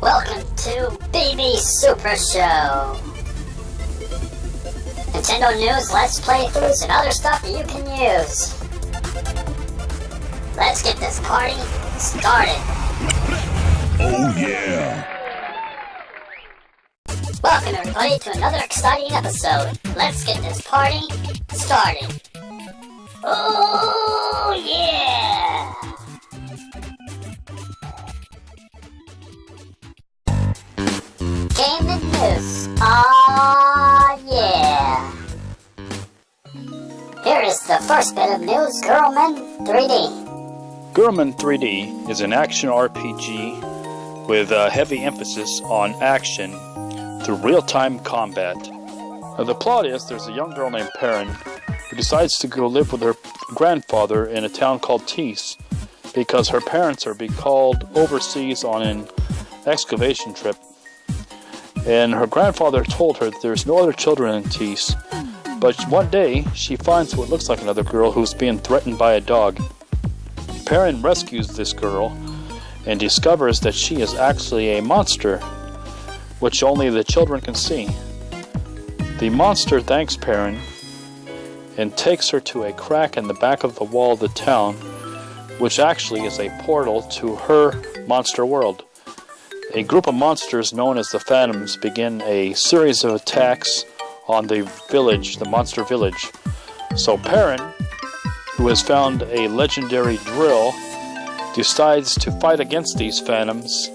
Welcome to BB Super Show. Nintendo news, let's playthroughs, and other stuff that you can use. Let's get this party started. Oh yeah! Welcome everybody to another exciting episode. Let's get this party started. Oh yeah! Gaming news. Aw yeah! Here is the first bit of news, Girlman 3D. Girlman 3D is an action RPG with a heavy emphasis on action through real-time combat. Now, the plot is there's a young girl named Perrin who decides to go live with her grandfather in a town called Tees because her parents are being called overseas on an excavation trip. And her grandfather told her that there's no other children in Tees, but one day she finds what looks like another girl who's being threatened by a dog. Perrin rescues this girl and discovers that she is actually a monster, which only the children can see. The monster thanks Perrin and takes her to a crack in the back of the wall of the town, which actually is a portal to her monster world. A group of monsters known as the Phantoms begin a series of attacks on the village, the monster village. So Perrin, who has found a legendary drill, decides to fight against these Phantoms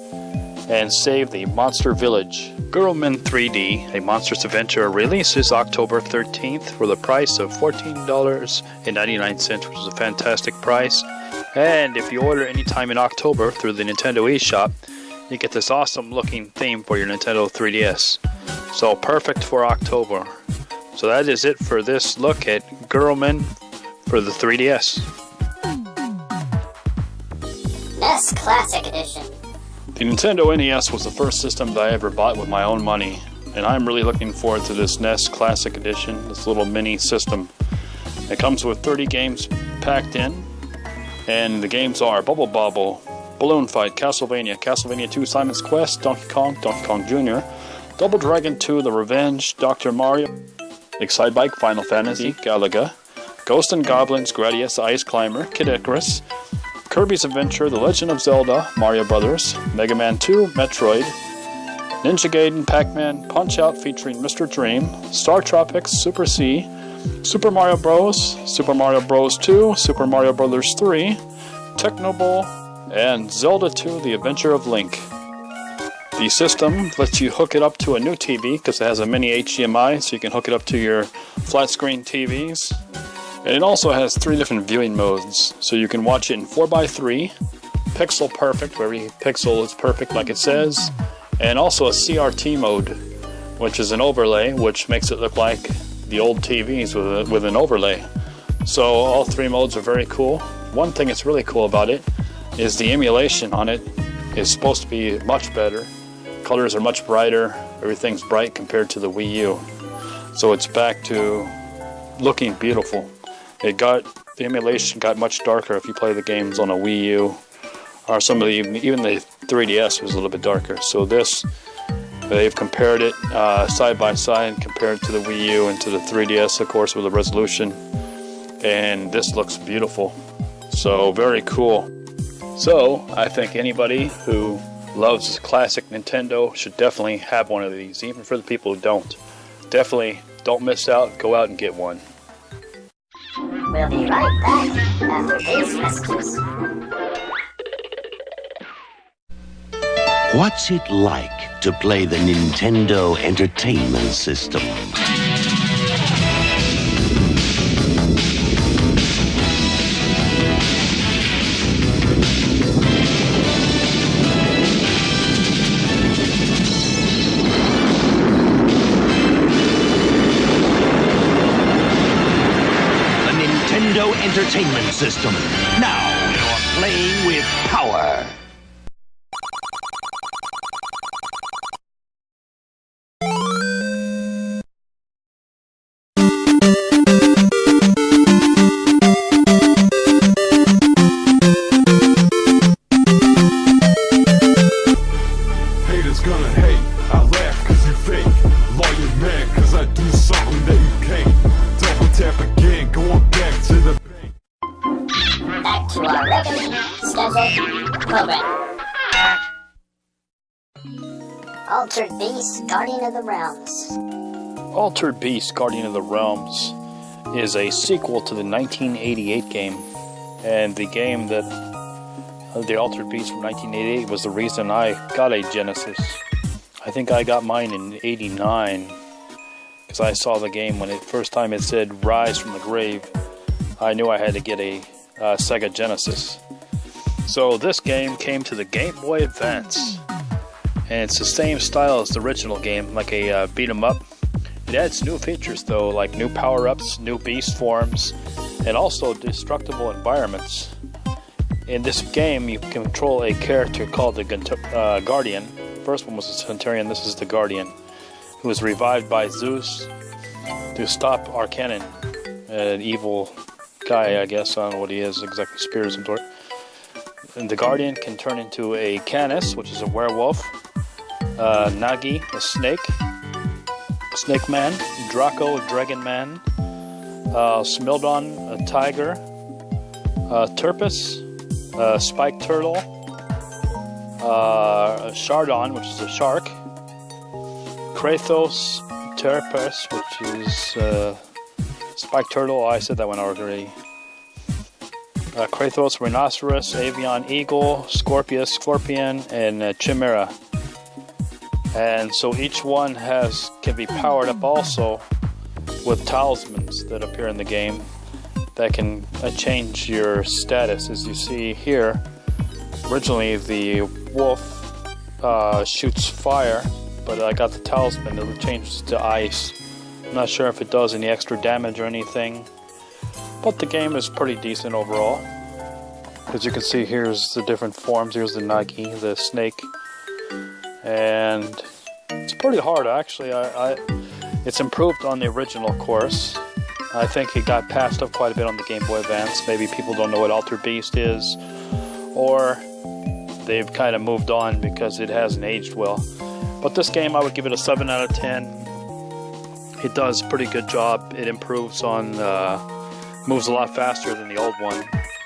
and save the monster village. Girlman 3D, a Monsters Adventure, releases October 13th for the price of $14.99, which is a fantastic price. And if you order anytime in October through the Nintendo eShop, you get this awesome looking theme for your Nintendo 3DS. So perfect for October. So that is it for this look at Girlman for the 3DS. NES Classic Edition. The Nintendo NES was the first system that I ever bought with my own money, and I'm really looking forward to this NES Classic Edition, this little mini system. It comes with 30 games packed in, and the games are Bubble Bobble, Balloon Fight, Castlevania, Castlevania 2, Simon's Quest, Donkey Kong Jr., Double Dragon 2, The Revenge, Dr. Mario, Excite Bike, Final Fantasy, Galaga, Ghosts and Goblins, Gradius, Ice Climber, Kid Icarus, Kirby's Adventure, The Legend of Zelda, Mario Brothers, Mega Man 2, Metroid, Ninja Gaiden, Pac-Man, Punch-Out featuring Mr. Dream, Star Tropics, Super C, Super Mario Bros., Super Mario Bros. 2, Super Mario Brothers 3, Techno Bowl, and Zelda 2, The Adventure of Link. The system lets you hook it up to a new TV because it has a mini HDMI, so you can hook it up to your flat screen TVs. And it also has 3 different viewing modes, so you can watch it in 4:3, pixel perfect, where every pixel is perfect like it says, and also a CRT mode, which is an overlay, which makes it look like the old TVs with an overlay. So all 3 modes are very cool. One thing that's really cool about it is the emulation on it is supposed to be much better. Colors are much brighter, everything's bright compared to the Wii U. So it's back to looking beautiful. The emulation got much darker if you play the games on a Wii U, or even the 3DS was a little bit darker. So this, they've compared it side by side, compared to the Wii U and to the 3DS, of course, with the resolution. And this looks beautiful. So very cool. So I think anybody who loves classic Nintendo should definitely have one of these, even for the people who don't. Definitely don't miss out, go out and get one. We'll be right back after these messages. What's it like to play the Nintendo Entertainment System? Nintendo Entertainment System. Now you're playing with power. gonna hate. I laugh cause you fake. Lawyer man cause I do something that you can't. Double tap again, going back to the bank. Back to our regularly scheduled program. Altered Beast, Guardian of the Realms. Altered Beast, Guardian of the Realms is a sequel to the 1988 game. And the game that, the Altered Beast from 1988 was the reason I got a Genesis. I think I got mine in 89. Because I saw the game when first time it said Rise from the Grave. I knew I had to get a Sega Genesis. So this game came to the Game Boy Advance. And it's the same style as the original game, like a beat 'em up. It adds new features though, like new power-ups, new beast forms, and also destructible environments. In this game, you control a character called the Guardian. The first one was the Centurion, this is the Guardian, who was revived by Zeus to stop Arcanine, an evil guy, I guess. I don't know what he is exactly, spirit of some sort. And the Guardian can turn into a Canis, which is a werewolf, Nagi, a snake man, Draco, a dragon man, Smildon, a tiger, Turpus, a spiked turtle, Chardon, which is a shark, Kratos, Turpus, which is spiked turtle. I said that one already. Kratos, rhinoceros, avian eagle, Scorpius, scorpion, and chimera. And so each one can be powered up also with talismans that appear in the game that can change your status. As you see here, originally the wolf shoots fire, but I got the talisman that changes to ice. I'm not sure if it does any extra damage or anything, but the game is pretty decent overall. As you can see, here's the different forms. Here's the Nagi, the snake, and it's pretty hard actually. It's improved on the original course. I think it got passed up quite a bit on the Game Boy Advance. Maybe people don't know what Altered Beast is, or they've kind of moved on because it hasn't aged well. But this game, I would give it a 7 out of 10. It does a pretty good job. It improves on, moves a lot faster than the old one.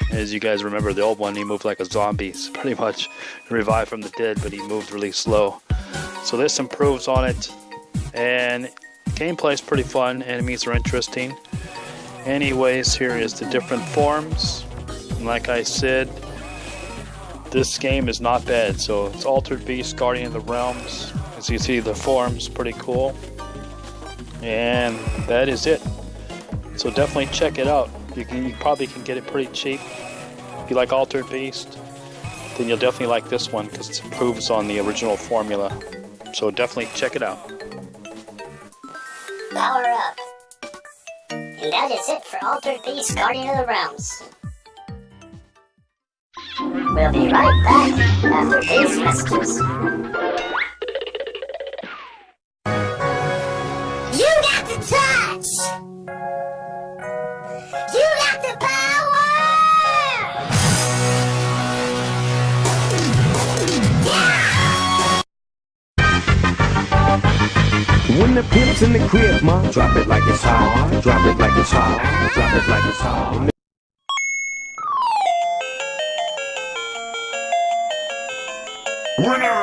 As you guys remember, the old one, he moved like a zombie, pretty much revived from the dead, but he moved really slow. So this improves on it, and gameplay is pretty fun. Enemies are interesting. Anyways, here is the different forms. And like I said, this game is not bad. So it's Altered Beast, Guardian of the Realms. As you see, the forms pretty cool. And that is it. So definitely check it out. You probably can get it pretty cheap. If you like Altered Beast, then you'll definitely like this one because it improves on the original formula. So definitely check it out. Power up. And that is it for Altered Beast, Guardian of the Realms. We'll be right back after these messages. You got the touch! You got the power! When the pimp's in the crib, ma, drop it like it's hot, drop it like it's hot, drop it like it's hot. Winner!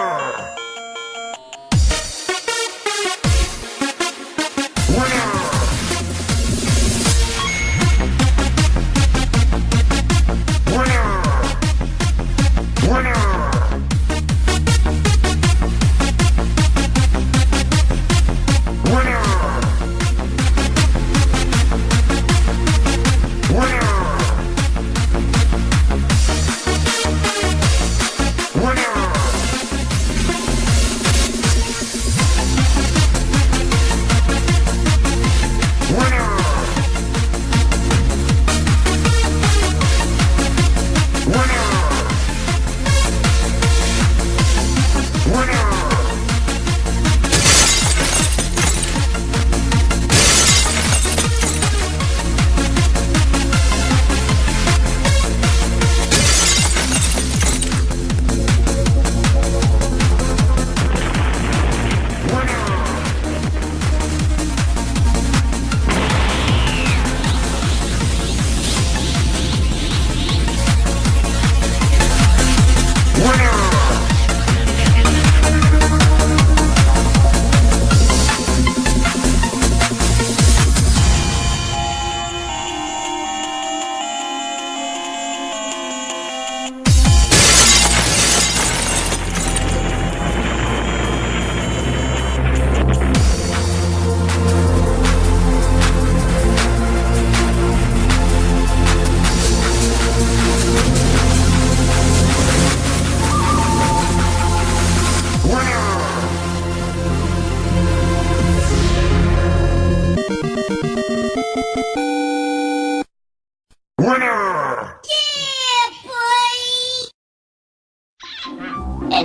And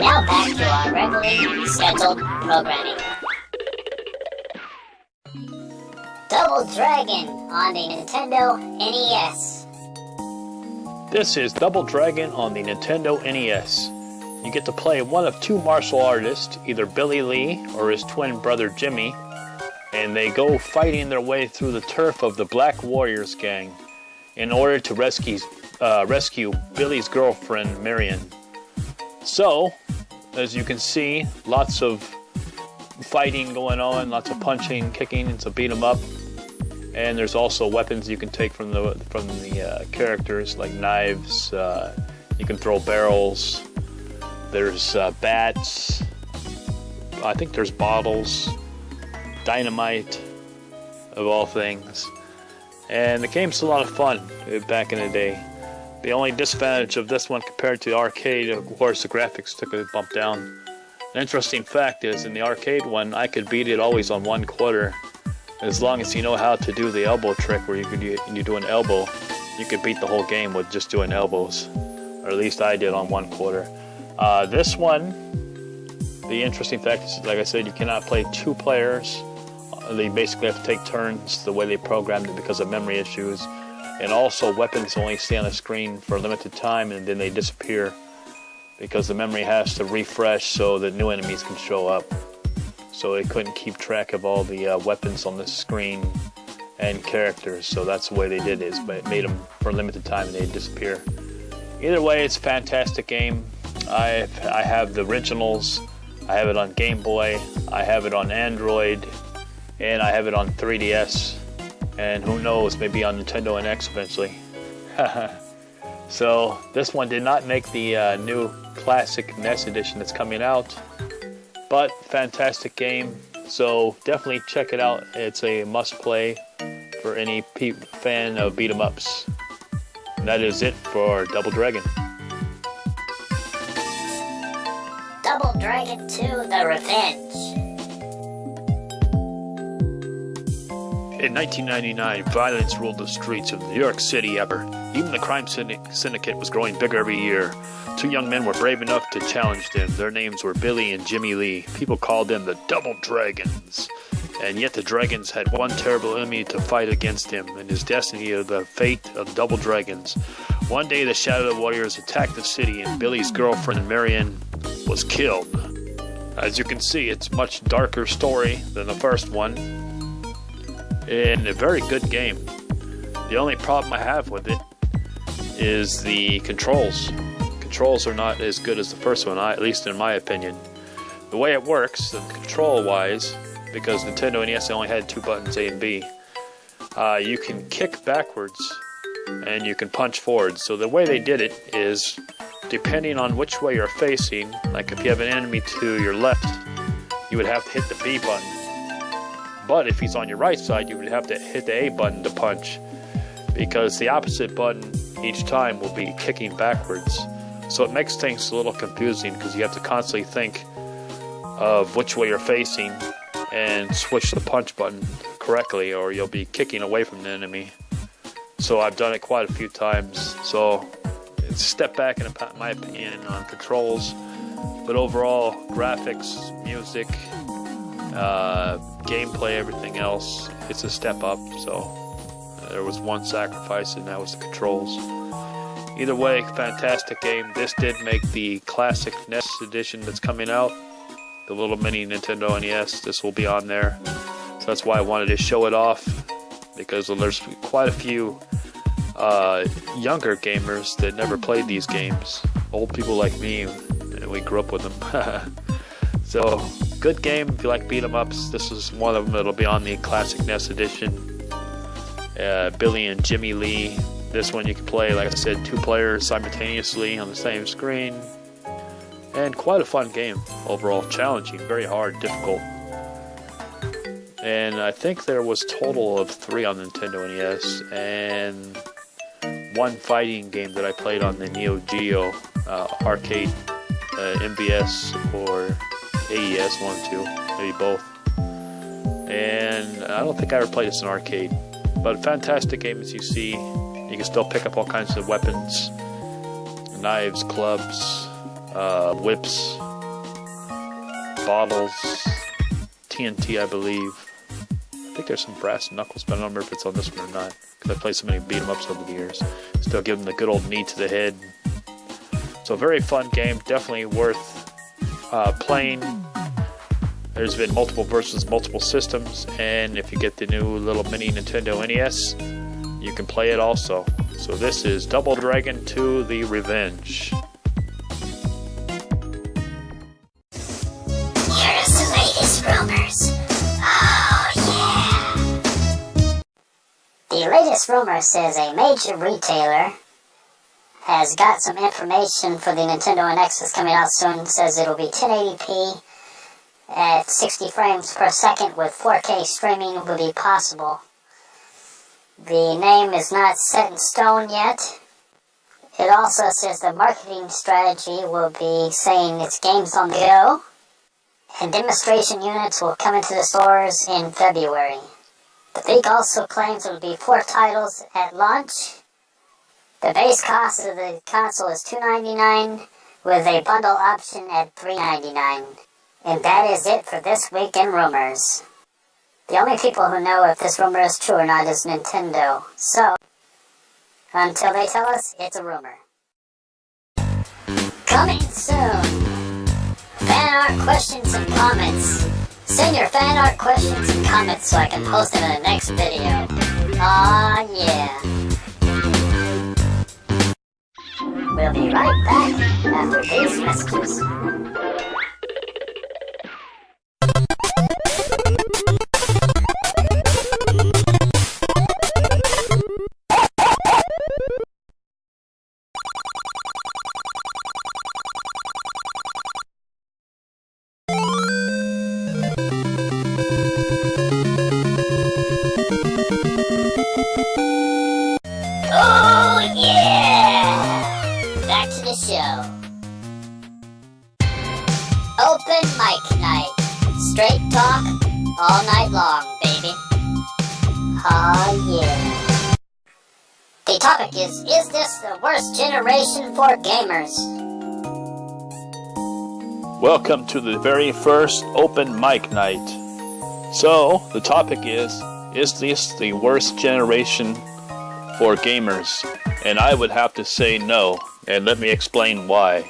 now back to our regularly scheduled programming. Double Dragon on the Nintendo NES. This is Double Dragon on the Nintendo NES. You get to play one of two martial artists, either Billy Lee or his twin brother Jimmy, and they go fighting their way through the turf of the Black Warriors gang in order to rescue Billy's girlfriend Marion. So, as you can see, lots of fighting going on, lots of punching, kicking, it's a beat 'em up. And there's also weapons you can take from the characters, like knives. You can throw barrels. There's bats. I think there's bottles, dynamite, of all things. And the game's a lot of fun back in the day. The only disadvantage of this one compared to the arcade, of course, the graphics took a bump down. An interesting fact is, in the arcade one, I could beat it always on 1/4. As long as you know how to do the elbow trick, where you do an elbow, you could beat the whole game with just doing elbows. Or at least I did on 1/4. This one, the interesting fact is, like I said, you cannot play 2 players. They basically have to take turns the way they programmed it because of memory issues. And also, weapons only stay on the screen for a limited time and then they disappear because the memory has to refresh so that new enemies can show up. So they couldn't keep track of all the weapons on the screen and characters, so that's the way they did it, but it made them for a limited time and they'd disappear. Either way, it's a fantastic game. I have the originals, I have it on Game Boy, I have it on Android, and I have it on 3DS, and who knows, maybe on Nintendo NX eventually. So this one did not make the new classic NES edition that's coming out. But fantastic game, so definitely check it out. It's a must-play for any fan of beat-em-ups. And that is it for Double Dragon. Double Dragon 2: The Revenge. In 1999, violence ruled the streets of New York City ever. Even the crime syndicate was growing bigger every year. 2 young men were brave enough to challenge them. Their names were Billy and Jimmy Lee. People called them the Double Dragons. And yet the Dragons had one terrible enemy to fight against him, and his destiny of the fate of the Double Dragons. One day the Shadow Warriors attacked the city, and Billy's girlfriend Marion was killed. As you can see, it's a much darker story than the first one, and a very good game. The only problem I have with it is the controls. Controls are not as good as the first one, at least in my opinion. The way it works, the control-wise, because Nintendo NES only had 2 buttons, A and B, you can kick backwards and you can punch forward. So the way they did it is, depending on which way you're facing, like if you have an enemy to your left, you would have to hit the B button. But if he's on your right side, you would have to hit the A button to punch, because the opposite button each time will be kicking backwards. So it makes things a little confusing because you have to constantly think of which way you're facing and switch the punch button correctly, or you'll be kicking away from the enemy. So I've done it quite a few times. So it's a step back in my opinion on controls, but overall graphics, music, gameplay, everything else, it's a step up. So there was one sacrifice, and that was the controls. Either way, fantastic game. This did make the classic NES edition that's coming out, the little mini Nintendo NES. This will be on there, so that's why I wanted to show it off, because there's quite a few younger gamers that never played these games. Old people like me, and we grew up with them. So, good game if you like beat 'em ups. This is one of them that'll be on the classic NES edition. Billy and Jimmy Lee. This one you can play, like I said, 2 players simultaneously on the same screen. And quite a fun game overall. Challenging, very hard, difficult. And I think there was a total of 3 on the Nintendo NES, and 1 fighting game that I played on the Neo Geo arcade, MVS, or AES 1 or 2, maybe both. And I don't think I ever played this in arcade. But fantastic game, as you see. You can still pick up all kinds of weapons, knives, clubs, whips, bottles, TNT, I believe. I think there's some brass knuckles, but I don't remember if it's on this one or not, because I played so many beat-em-ups over the years. Still give them the good old knee to the head. So, very fun game, definitely worth playing. There's been multiple versions, multiple systems, and if you get the new little mini Nintendo NES, you can play it also. So this is Double Dragon 2: The Revenge. Here's the latest rumors. Oh yeah. The latest rumor says a major retailer has got some information for the Nintendo NX that's coming out soon. It says it'll be 1080p at 60 frames per second with 4K streaming will be possible. The name is not set in stone yet. It also says the marketing strategy will be saying it's games on the go, and demonstration units will come into the stores in February. The leak also claims it will be 4 titles at launch. The base cost of the console is $299 with a bundle option at $399. And that is it for this week in rumors. The only people who know if this rumor is true or not is Nintendo. So, until they tell us, it's a rumor. Coming soon. Fan art questions and comments. Send your fan art questions and comments so I can post them in the next video. Aw, yeah. We'll be right back after these messages. Oh yeah! Back to the show. Open mic night. Straight talk all night long, baby. Oh yeah. The topic is this the worst generation for gamers? Welcome to the very first open mic night. So, the topic is this the worst generation for gamers? And I would have to say no, and let me explain why.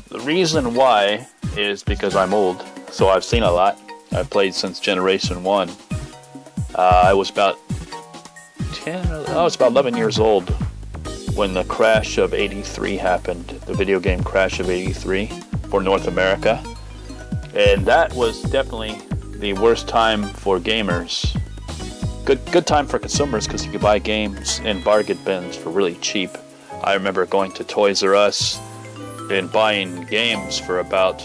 The reason why is because I'm old, so I've seen a lot. I've played since Generation 1. I was about 11 years old when the crash of '83 happened, the video game crash of '83 for North America. And that was definitely the worst time for gamers. Good time for consumers because you could buy games in bargain bins for really cheap. I remember going to Toys R Us and buying games for about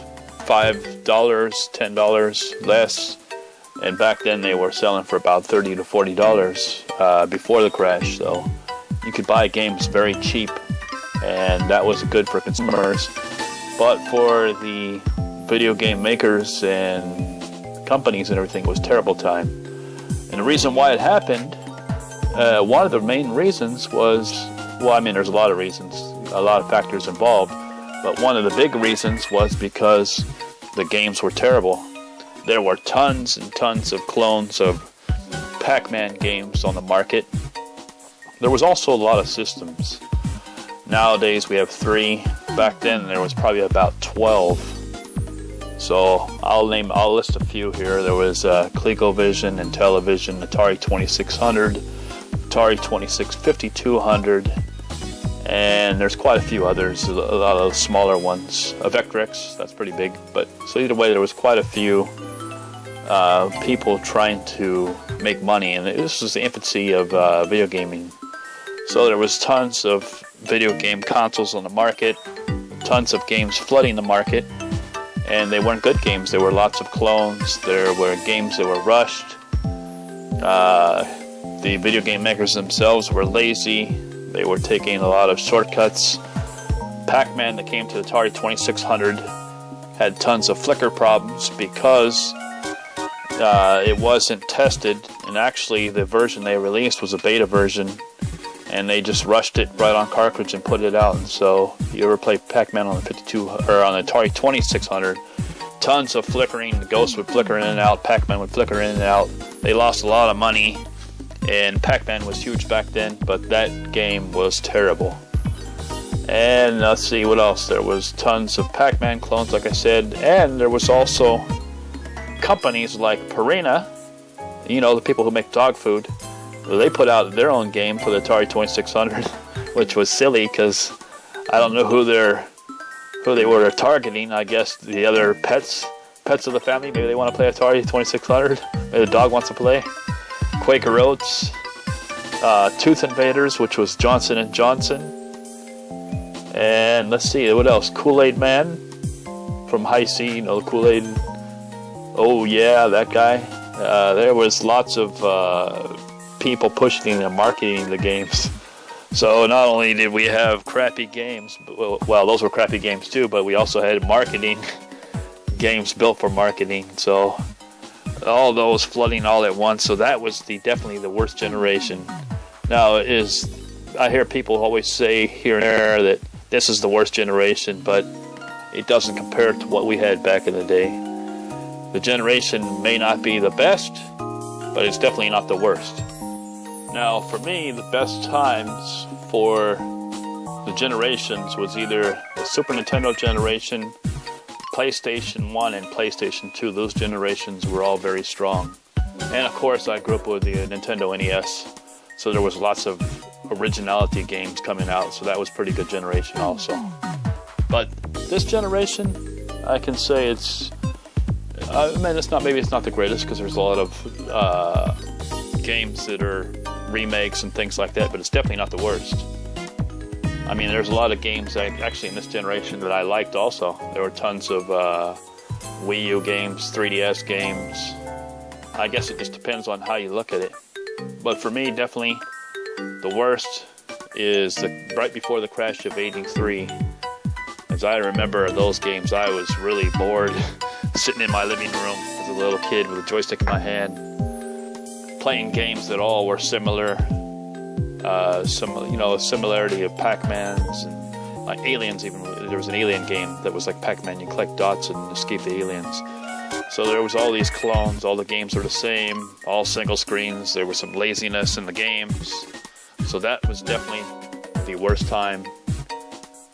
$5, $10 less. And back then they were selling for about $30 to $40 before the crash. So you could buy games very cheap, and that was good for consumers. But for the video game makers and companies and everything, it was a terrible time. And the reason why it happened, one of the main reasons was, well, I mean, there's a lot of reasons, a lot of factors involved, but one of the big reasons was because the games were terrible. There were tons and tons of clones of Pac-Man games on the market. There was also a lot of systems. Nowadays we have 3. Back then there was probably about 12. So I'll list a few here. There was ColecoVision, Intellivision, Atari 2600, Atari 5200, and there's quite a few others, a lot of smaller ones. Vectrex, that's pretty big. But so either way, there was quite a few people trying to make money, and this was the infancy of video gaming. So there was tons of video game consoles on the market, tons of games flooding the market. And they weren't good games. There were lots of clones. There were games that were rushed. The video game makers themselves were lazy. They were taking a lot of shortcuts. Pac-Man that came to Atari 2600 had tons of flicker problems because it wasn't tested, and actually the version they released was a beta version, and they just rushed it right on cartridge and put it out. And so you ever play Pac-Man on the 52 or on the Atari 2600, tons of flickering. The Ghost would flicker in and out, Pac-Man would flicker in and out. They lost a lot of money, and Pac-Man was huge back then, but that game was terrible. And let's see what else. There was tons of Pac-Man clones, like I said, and there was also companies like Purina, you know, the people who make dog food. They put out their own game for the Atari 2600, which was silly because I don't know who they were targeting. I guess the other pets of the family. Maybe they want to play Atari 2600. Maybe the dog wants to play. Quaker Oats, Tooth Invaders, which was Johnson & Johnson. And let's see, what else? Kool-Aid Man from High C, you know, Kool-Aid. Oh yeah, that guy. There was lots of people pushing and marketing the games. So not only did we have crappy games, well, those were crappy games too, but we also had marketing games built for marketing. So all those flooding all at once. So that was definitely the worst generation. Now I hear people always say here and there that this is the worst generation, but it doesn't compare to what we had back in the day. The generation may not be the best, but it's definitely not the worst. Now, for me, the best times for the generations was either the Super Nintendo generation, PlayStation 1, and PlayStation 2. Those generations were all very strong. And of course, I grew up with the Nintendo NES, so there was lots of originality games coming out, so that was a pretty good generation also. But this generation, I can say it's maybe it's not the greatest because there's a lot of games that are remakes and things like that, but it's definitely not the worst. I mean, there's a lot of games actually in this generation that I liked also. There were tons of Wii U games, 3DS games. I guess it just depends on how you look at it. But for me, definitely the worst is right before the crash of '83. As I remember those games, I was really bored sitting in my living room as a little kid with a joystick in my hand, playing games that all were similar. Similarity of Pac-Mans and like Aliens. Even there was an Alien game that was like Pac-Man. You collect dots and escape the aliens. So there was all these clones. All the games were the same, all single screens. There was some laziness in the games. So that was definitely the worst time,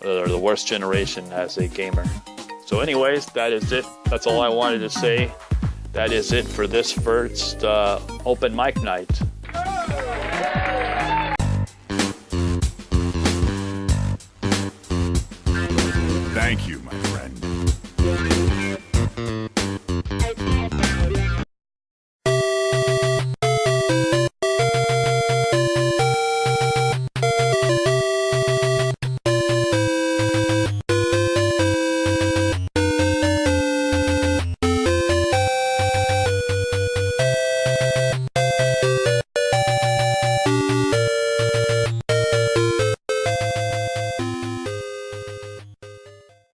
or the worst generation as a gamer. So anyways, that is it. That's all I wanted to say. That is it for this first open mic night.